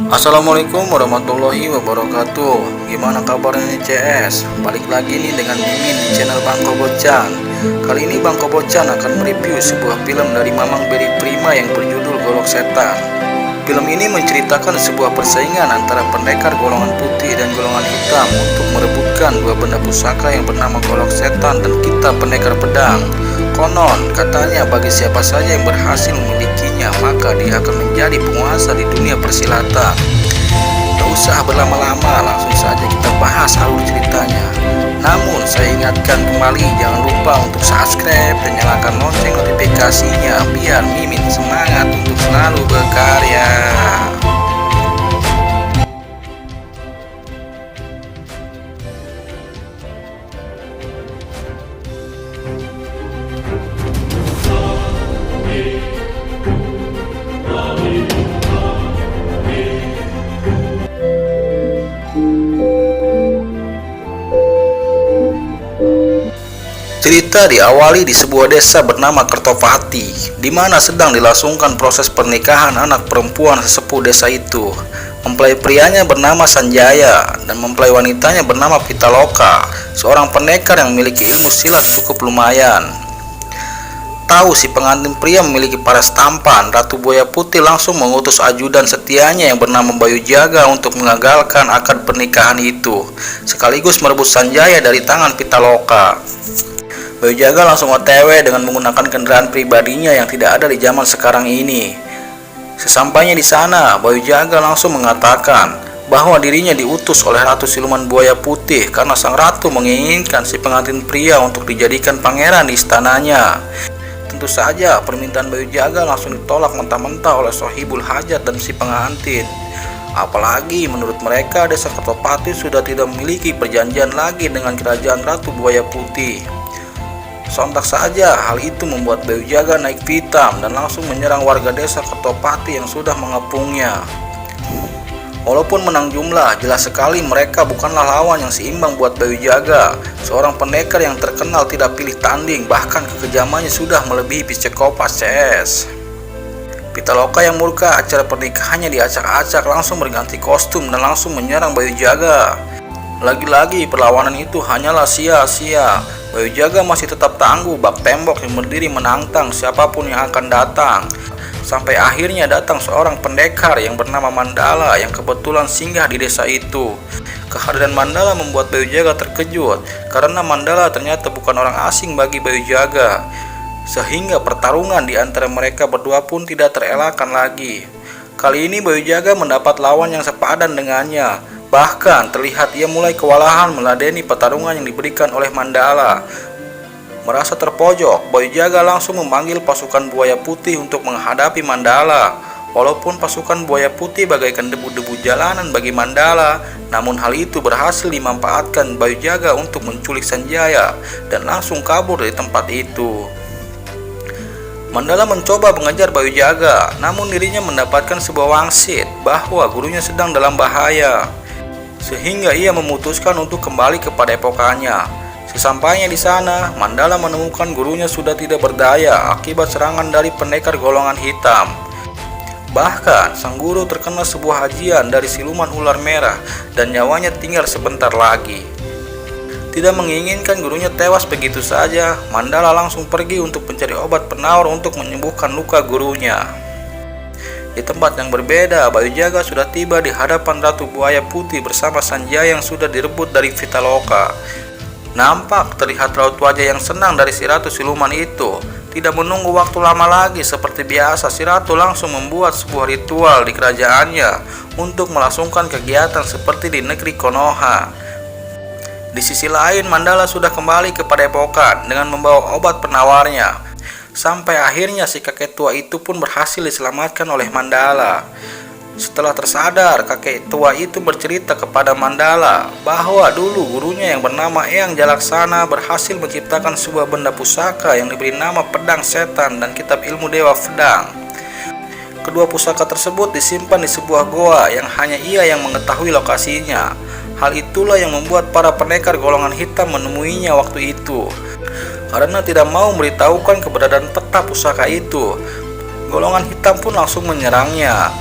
Assalamualaikum warahmatullahi wabarakatuh. Gimana kabarnya nih CS? Balik lagi nih dengan Mimin di channel Bang Kobocan. Kali ini Bang Kobocan akan mereview sebuah film dari Mamang Berry Prima yang berjudul Golok Setan. Film ini menceritakan sebuah persaingan antara pendekar golongan putih dan golongan hitam untuk merebutkan dua benda pusaka yang bernama Golok Setan dan Kitab Pendekar Pedang. Konon katanya bagi siapa saja yang berhasil memilikinya maka dia akan menjadi penguasa di dunia persilatan. Tak usah berlama-lama, langsung saja kita bahas alur ceritanya. Namun saya ingatkan kembali, jangan lupa untuk subscribe dan nyalakan lonceng notifikasinya biar Mimin semangat untuk selalu berkarya. Cerita diawali di sebuah desa bernama Kertopati, di mana sedang dilangsungkan proses pernikahan anak perempuan sesepuh desa itu. Mempelai prianya bernama Sanjaya dan mempelai wanitanya bernama Pitaloka, seorang pendekar yang memiliki ilmu silat cukup lumayan. Tahu si pengantin pria memiliki paras tampan, Ratu Buaya Putih langsung mengutus ajudan setianya yang bernama Bayu Jaga untuk mengagalkan akad pernikahan itu, sekaligus merebut Sanjaya dari tangan Pitaloka. Bayu Jaga langsung OTW dengan menggunakan kendaraan pribadinya yang tidak ada di zaman sekarang ini. Sesampainya di sana, Bayu Jaga langsung mengatakan bahwa dirinya diutus oleh Ratu Siluman Buaya Putih karena sang ratu menginginkan si pengantin pria untuk dijadikan pangeran di istananya. Tentu saja permintaan Bayu Jaga langsung ditolak mentah-mentah oleh Sohibul Hajat dan si pengantin. Apalagi menurut mereka desa Kertopati sudah tidak memiliki perjanjian lagi dengan kerajaan Ratu Buaya Putih. Sontak saja hal itu membuat Bayu Jaga naik pitam dan langsung menyerang warga desa Kertopati yang sudah mengepungnya. Walaupun menang jumlah, jelas sekali mereka bukanlah lawan yang seimbang buat Bayu Jaga, seorang pendekar yang terkenal tidak pilih tanding, bahkan kekejamannya sudah melebihi Psikopat CS. Pitaloka yang murka acara pernikahannya diacak-acak langsung berganti kostum dan langsung menyerang Bayu Jaga. Lagi-lagi perlawanan itu hanyalah sia-sia. Bayu Jaga masih tetap tangguh bak tembok yang berdiri menantang siapapun yang akan datang. Sampai akhirnya datang seorang pendekar yang bernama Mandala yang kebetulan singgah di desa itu. Kehadiran Mandala membuat Bayu Jaga terkejut karena Mandala ternyata bukan orang asing bagi Bayu Jaga. Sehingga pertarungan di antara mereka berdua pun tidak terelakkan lagi. Kali ini Bayu Jaga mendapat lawan yang sepadan dengannya. Bahkan terlihat ia mulai kewalahan meladeni pertarungan yang diberikan oleh Mandala. Merasa terpojok, Bayu Jaga langsung memanggil pasukan Buaya Putih untuk menghadapi Mandala. Walaupun pasukan Buaya Putih bagaikan debu-debu jalanan bagi Mandala, namun hal itu berhasil dimanfaatkan Bayu Jaga untuk menculik Sanjaya dan langsung kabur dari tempat itu. Mandala mencoba mengejar Bayu Jaga, namun dirinya mendapatkan sebuah wangsit bahwa gurunya sedang dalam bahaya. Sehingga ia memutuskan untuk kembali ke padepokannya. Sesampainya di sana, Mandala menemukan gurunya sudah tidak berdaya akibat serangan dari pendekar golongan hitam. Bahkan, sang guru terkena sebuah ajian dari siluman ular merah dan nyawanya tinggal sebentar lagi. Tidak menginginkan gurunya tewas begitu saja, Mandala langsung pergi untuk mencari obat penawar untuk menyembuhkan luka gurunya. Di tempat yang berbeda, Bayu Jaga sudah tiba di hadapan Ratu Buaya Putih bersama Sanjaya yang sudah direbut dari Pitaloka. Nampak terlihat raut wajah yang senang dari si Ratu Siluman itu. Tidak menunggu waktu lama lagi, seperti biasa si Ratu langsung membuat sebuah ritual di kerajaannya untuk melangsungkan kegiatan seperti di negeri Konoha. Di sisi lain, Mandala sudah kembali ke padepokan dengan membawa obat penawarnya. Sampai akhirnya si kakek tua itu pun berhasil diselamatkan oleh Mandala. Setelah tersadar, kakek tua itu bercerita kepada Mandala bahwa dulu gurunya yang bernama Eyang Jalaksana berhasil menciptakan sebuah benda pusaka yang diberi nama Pedang Setan dan Kitab Ilmu Dewa Pedang. Kedua pusaka tersebut disimpan di sebuah goa yang hanya ia yang mengetahui lokasinya. Hal itulah yang membuat para pendekar golongan hitam menemuinya waktu itu. Karena tidak mau memberitahukan keberadaan peta pusaka itu, golongan hitam pun langsung menyerangnya.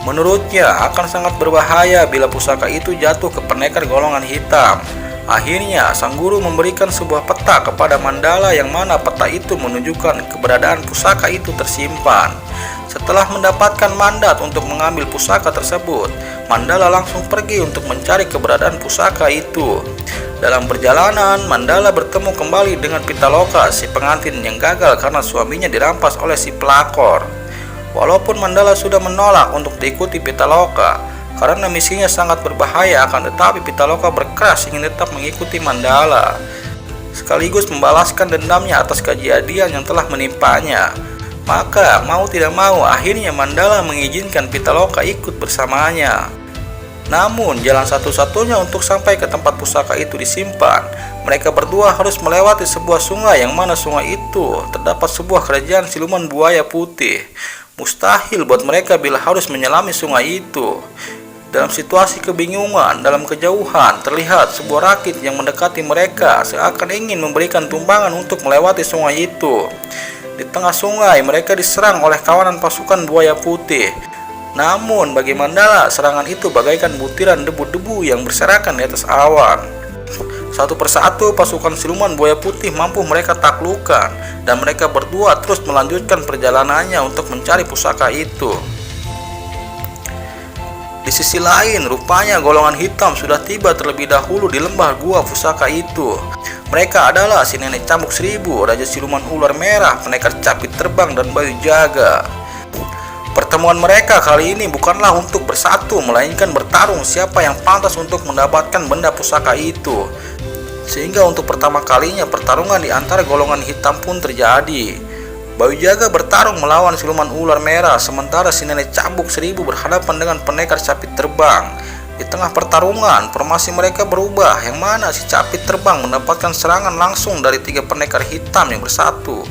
Menurutnya akan sangat berbahaya bila pusaka itu jatuh ke pendekar golongan hitam. Akhirnya sang guru memberikan sebuah peta kepada Mandala yang mana peta itu menunjukkan keberadaan pusaka itu tersimpan. Setelah mendapatkan mandat untuk mengambil pusaka tersebut, Mandala langsung pergi untuk mencari keberadaan pusaka itu. Dalam perjalanan, Mandala bertemu kembali dengan Pitaloka, si pengantin yang gagal karena suaminya dirampas oleh si pelakor. Walaupun Mandala sudah menolak untuk diikuti Pitaloka karena misinya sangat berbahaya, akan tetapi Pitaloka berkeras ingin tetap mengikuti Mandala, sekaligus membalaskan dendamnya atas kejadian yang telah menimpanya. Maka mau tidak mau akhirnya Mandala mengizinkan Pitaloka ikut bersamanya. Namun jalan satu-satunya untuk sampai ke tempat pusaka itu disimpan, mereka berdua harus melewati sebuah sungai yang mana sungai itu terdapat sebuah kerajaan siluman buaya putih. Mustahil buat mereka bila harus menyelami sungai itu. Dalam situasi kebingungan, dalam kejauhan terlihat sebuah rakit yang mendekati mereka seakan ingin memberikan tumpangan untuk melewati sungai itu. Di tengah sungai mereka diserang oleh kawanan pasukan buaya putih. Namun bagi Mandala, serangan itu bagaikan butiran debu-debu yang berserakan di atas awan. Satu persatu pasukan siluman buaya putih mampu mereka taklukkan, dan mereka berdua terus melanjutkan perjalanannya untuk mencari pusaka itu. Di sisi lain, rupanya golongan hitam sudah tiba terlebih dahulu di lembah gua pusaka itu. Mereka adalah si nenek cambuk seribu, raja siluman ular merah, pendekar capit terbang, dan Bayu Jaga. Pertemuan mereka kali ini bukanlah untuk bersatu, melainkan bertarung siapa yang pantas untuk mendapatkan benda pusaka itu. Sehingga untuk pertama kalinya pertarungan di antara golongan hitam pun terjadi. Bayu Jaga bertarung melawan siluman ular merah, sementara si nenek cambuk seribu berhadapan dengan pendekar capit terbang. Di tengah pertarungan, formasi mereka berubah, yang mana si capit terbang mendapatkan serangan langsung dari 3 pendekar hitam yang bersatu.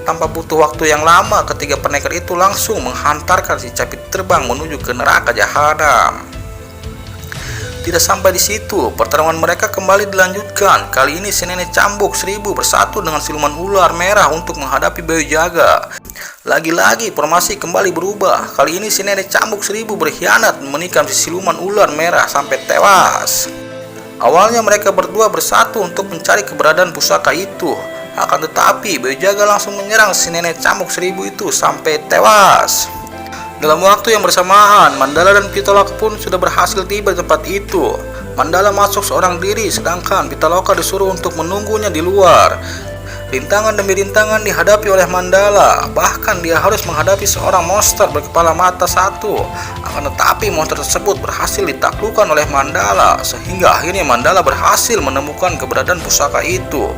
Tanpa butuh waktu yang lama, ketiga pendekar itu langsung menghantarkan si capit terbang menuju ke neraka jahanam. Tidak sampai di situ, pertarungan mereka kembali dilanjutkan. Kali ini si nenek cambuk seribu bersatu dengan siluman ular merah untuk menghadapi Bayu Jaga. Lagi-lagi formasi kembali berubah. Kali ini si nenek cambuk seribu berkhianat menikam si siluman ular merah sampai tewas. Awalnya mereka berdua bersatu untuk mencari keberadaan pusaka itu. Akan tetapi Bayu Jaga langsung menyerang si nenek cambuk seribu itu sampai tewas. Dalam waktu yang bersamaan, Mandala dan Pitaloka pun sudah berhasil tiba di tempat itu. Mandala masuk seorang diri, sedangkan Pitaloka disuruh untuk menunggunya di luar. Rintangan demi rintangan dihadapi oleh Mandala, bahkan dia harus menghadapi seorang monster berkepala mata satu. Akan tetapi monster tersebut berhasil ditaklukkan oleh Mandala, sehingga akhirnya Mandala berhasil menemukan keberadaan pusaka itu.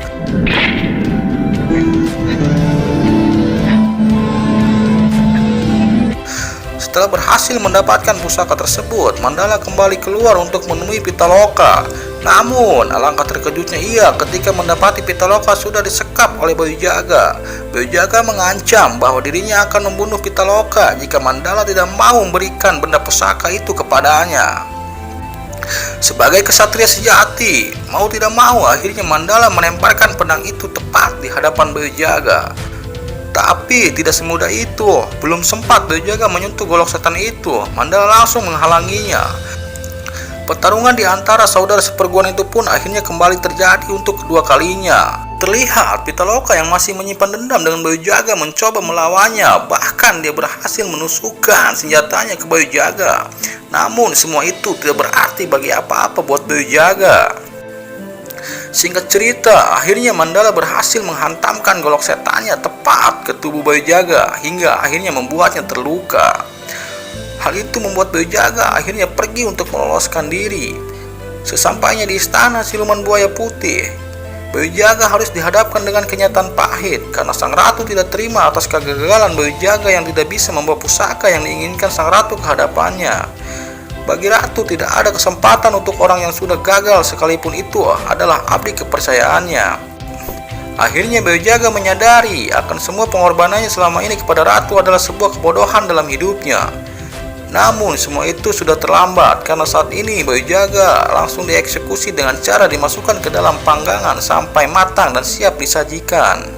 Setelah berhasil mendapatkan pusaka tersebut, Mandala kembali keluar untuk menemui Pitaloka. Namun, alangkah terkejutnya ia ketika mendapati Pitaloka sudah disekap oleh Bayu Jaga. Bayu Jaga mengancam bahwa dirinya akan membunuh Pitaloka jika Mandala tidak mau memberikan benda pusaka itu kepadanya. Sebagai kesatria sejati, mau tidak mau akhirnya Mandala melemparkan pedang itu tepat di hadapan Bayu Jaga. Tapi tidak semudah itu. Belum sempat Bayu Jaga menyentuh golok setan itu, Mandala langsung menghalanginya. Pertarungan di antara saudara seperguruan itu pun akhirnya kembali terjadi untuk kedua kalinya. Terlihat Pitaloka yang masih menyimpan dendam dengan Bayu Jaga mencoba melawannya. Bahkan dia berhasil menusukkan senjatanya ke Bayu Jaga. Namun semua itu tidak berarti bagi apa-apa buat Bayu Jaga. Singkat cerita, akhirnya Mandala berhasil menghantamkan golok setannya tepat ke tubuh Bayu Jaga hingga akhirnya membuatnya terluka. Hal itu membuat Bayu Jaga akhirnya pergi untuk meloloskan diri. Sesampainya di istana siluman buaya putih, Bayu Jaga harus dihadapkan dengan kenyataan pahit karena sang ratu tidak terima atas kegagalan Bayu Jaga yang tidak bisa membawa pusaka yang diinginkan sang ratu ke hadapannya. Bagi ratu tidak ada kesempatan untuk orang yang sudah gagal sekalipun itu adalah abdi kepercayaannya. Akhirnya Bayu Jaga menyadari akan semua pengorbanannya selama ini kepada ratu adalah sebuah kebodohan dalam hidupnya. Namun semua itu sudah terlambat karena saat ini Bayu Jaga langsung dieksekusi dengan cara dimasukkan ke dalam panggangan sampai matang dan siap disajikan.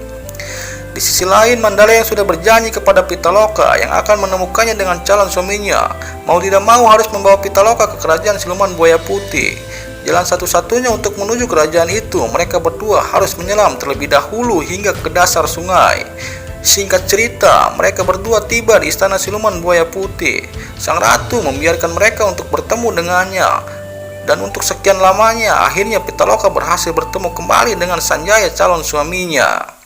Di sisi lain, Mandala yang sudah berjanji kepada Pitaloka yang akan menemukannya dengan calon suaminya, mau tidak mau harus membawa Pitaloka ke kerajaan siluman buaya putih. Jalan satu-satunya untuk menuju kerajaan itu, mereka berdua harus menyelam terlebih dahulu hingga ke dasar sungai. Singkat cerita, mereka berdua tiba di istana siluman buaya putih. Sang ratu membiarkan mereka untuk bertemu dengannya. Dan untuk sekian lamanya, akhirnya Pitaloka berhasil bertemu kembali dengan Sanjaya calon suaminya.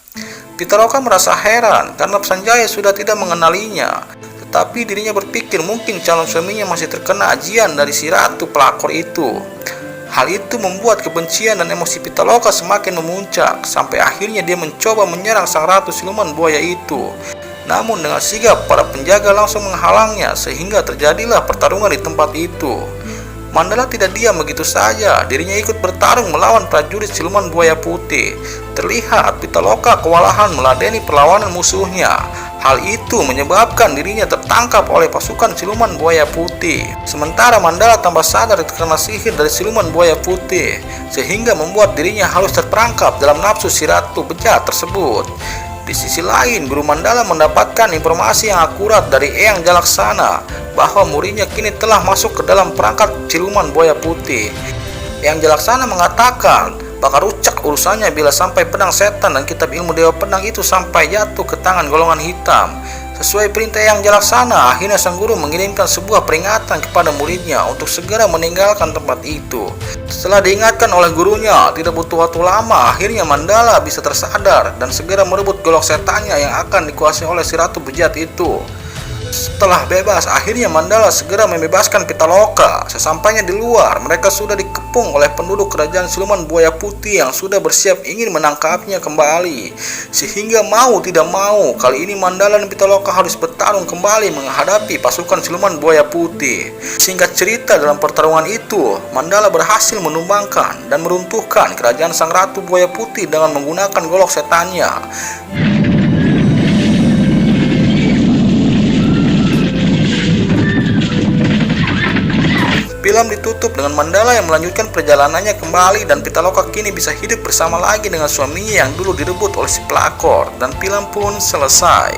Pitaloka merasa heran karena Sanjaya sudah tidak mengenalinya, tetapi dirinya berpikir mungkin calon suaminya masih terkena ajian dari si ratu pelakor itu. Hal itu membuat kebencian dan emosi Pitaloka semakin memuncak, sampai akhirnya dia mencoba menyerang sang ratu siluman buaya itu. Namun dengan sigap para penjaga langsung menghalangnya, sehingga terjadilah pertarungan di tempat itu. Mandala tidak diam begitu saja, dirinya ikut bertarung melawan prajurit siluman buaya putih. Terlihat Pitaloka kewalahan meladeni perlawanan musuhnya. Hal itu menyebabkan dirinya tertangkap oleh pasukan siluman buaya putih. Sementara Mandala tambah sadar terkena sihir dari siluman buaya putih, sehingga membuat dirinya harus terperangkap dalam nafsu si ratu bejat tersebut. Di sisi lain, Guru Mandala mendapatkan informasi yang akurat dari Eyang Jalaksana bahwa muridnya kini telah masuk ke dalam perangkap siluman buaya putih. Eyang Jalaksana mengatakan bakal rucak urusannya bila sampai pedang setan dan kitab ilmu Dewa Pedang itu sampai jatuh ke tangan golongan hitam. Sesuai perintah Eyang Jalaksana, akhirnya sang guru mengirimkan sebuah peringatan kepada muridnya untuk segera meninggalkan tempat itu. Setelah diingatkan oleh gurunya, tidak butuh waktu lama, akhirnya Mandala bisa tersadar dan segera merebut golok setannya yang akan dikuasai oleh si ratu bejat itu. Setelah bebas, akhirnya Mandala segera membebaskan Pitaloka. Sesampainya di luar, mereka sudah dikepung oleh penduduk kerajaan siluman buaya putih yang sudah bersiap ingin menangkapnya kembali. Sehingga mau tidak mau, kali ini Mandala dan Pitaloka harus bertarung kembali menghadapi pasukan siluman buaya putih. Singkat cerita, dalam pertarungan itu, Mandala berhasil menumbangkan dan meruntuhkan kerajaan sang ratu buaya putih dengan menggunakan golok setannya. Film ditutup dengan Mandala yang melanjutkan perjalanannya kembali dan Pitaloka kini bisa hidup bersama lagi dengan suaminya yang dulu direbut oleh si pelakor, dan film pun selesai.